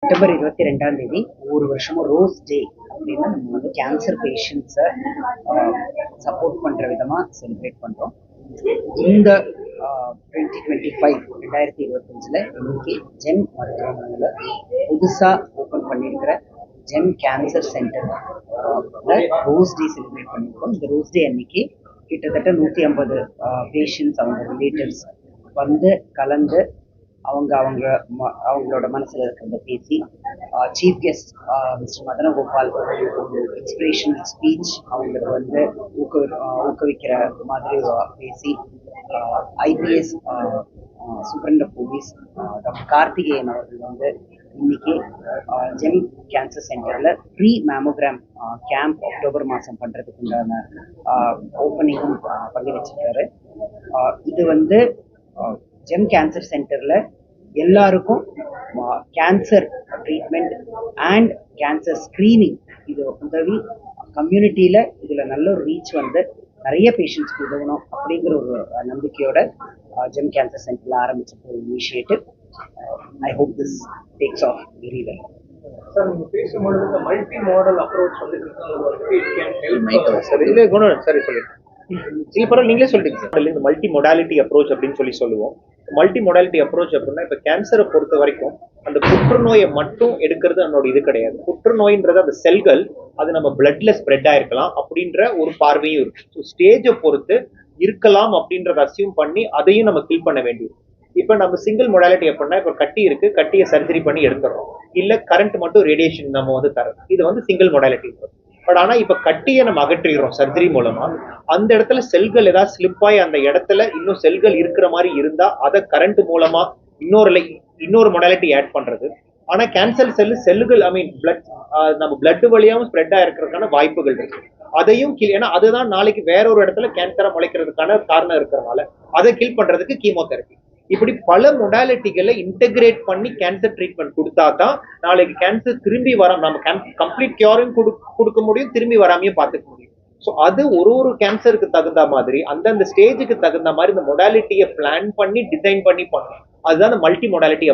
September 22 ஒவ்வொரு வருஷமும் rose டே அப்படின்னு நம்ம வந்து கேன்சர் பேஷண்ட்ஸை சப்போர்ட் பண்ணுற விதமாக செலிப்ரேட் பண்ணுறோம். இந்த 2025 இன்னைக்கு ஜெம் மருத்துவமனையில் புதுசாக ஓப்பன் பண்ணியிருக்கிற GeM cancer centre rose day celebrate பண்ணியிருக்கோம். இந்த ரோஸ் டே அன்னைக்கு கிட்டத்தட்ட 150 பேஷண்ட்ஸ் அவங்க ரிலேட்டிவ்ஸ் வந்து கலந்து அவங்களோட மனசுல இருக்கிறத பேசி chief guest mister Madana Gopal inspirational speech அவங்களுக்கு வந்து ஊக்குவிக்கிற மாதிரி பேசி IPS superintendent of police doctor Karthikeyan அவர்கள் வந்து இன்னைக்கு ஜெம் கேன்சர் சென்டர்ல ப்ரீ மேமோகிராம் கேம்ப் அக்டோபர் மாதம் பண்றதுக்கு உண்டான ஓப்பனிங்கும் பண்ணி வச்சிருக்காரு. இது வந்து ஜெம் கேன்சர் சென்டர்ல எல்லாருக்கும் cancer treatment and cancer screening இது உதவி கம்யூனிட்டியில இதுல நல்ல ஒரு ரீச் வந்து நிறைய பேஷண்ட்ஸ்க்கு உதவணும் அப்படிங்கிற ஒரு நம்பிக்கையோட ஜெம் கேன்சர் சென்டர்ல ஆரம்பிச்சிருக்க ஒரு initiative. I hope this takes off very well. Sir நீங்க பேசும்பொழுது இந்த மல்டி மாடல் அப்ரோச் வந்து சரி சொல்லிட்டு சில பரவாயில்ல நீங்களே சொல்லிட்டீங்க சார். இந்த மல்டி மொடாலிட்டி அப்ரோச் அப்படின்னு சொல்லுவோம். மல்டி மொடாலிட்டி அப்ரோச் அப்படின்னா இப்ப கேன்சரை பொறுத்த வரைக்கும் அந்த புற்றுநோயை மட்டும் எடுக்கிறது நம்மளோட இது கிடையாது. புற்றுநோயின்றது அந்த செல்கள் அது நம்ம பிளட்ல ஸ்ப்ரெட் ஆயிருக்கலாம் அப்படின்ற ஒரு பார்வையும் இருக்கு. ஸோ ஸ்டேஜை பொறுத்து இருக்கலாம் அப்படின்றத அசியூம் பண்ணி அதையும் நம்ம கில் பண்ண வேண்டியது. இப்ப நம்ம சிங்கிள் மொடாலிட்டி அப்படின்னா இப்ப கட்டி இருக்கு, கட்டியை சர்ஜரி பண்ணி எடுத்துடுறோம், இல்ல கரண்ட் மட்டும் ரேடியேஷன் நம்ம வந்து தரோம். இது வந்து சிங்கிள் மொடாலிட்டி. பட் ஆனா இப்ப கட்டியை நம்ம அகற்றிடுறோம் சர்ஜரி மூலமா. அந்த இடத்துல செல்கள் ஏதாவது ஸ்லிப்பாய் அந்த இடத்துல இன்னும் செல்கள் இருக்கிற மாதிரி இருந்தா அதை கரண்ட் மூலமா இன்னொரு மொடாலிட்டி ஆட் பண்றது. ஆனா கேன்சர் செல்லுகள் பிளட் நம்ம பிளட் வழியாவும் ஸ்ப்ரெட் ஆயிருக்கிறதுக்கான வாய்ப்புகள் இருக்கு. அதையும் ஏன்னா அதுதான் நாளைக்கு வேற ஒரு இடத்துல கேன்சரா முளைக்கிறதுக்கான காரணம் இருக்கிறதுனால அதை கில் பண்றதுக்கு கீமோதெரபி. இப்படி பல மொடாலிட்டிகளை இன்டெகிரேட் பண்ணி கேன்சர் ட்ரீட்மெண்ட் கொடுத்தா தான் நாளைக்கு கேன்சர் திரும்பி வராம நம்ம கம்ப்ளீட் கியூரையும் கொடுக்க முடியும், திரும்பி வராமையும் பார்த்துக்க முடியும். ஸோ அது ஒரு கேன்சருக்கு தகுந்த மாதிரி அந்தந்த ஸ்டேஜுக்கு தகுந்த மாதிரி இந்த மொடாலிட்டியை பிளான் பண்ணி டிசைன் பண்ணி பண்ணணும். அதுதான் இந்த மல்டி மொடாலிட்டி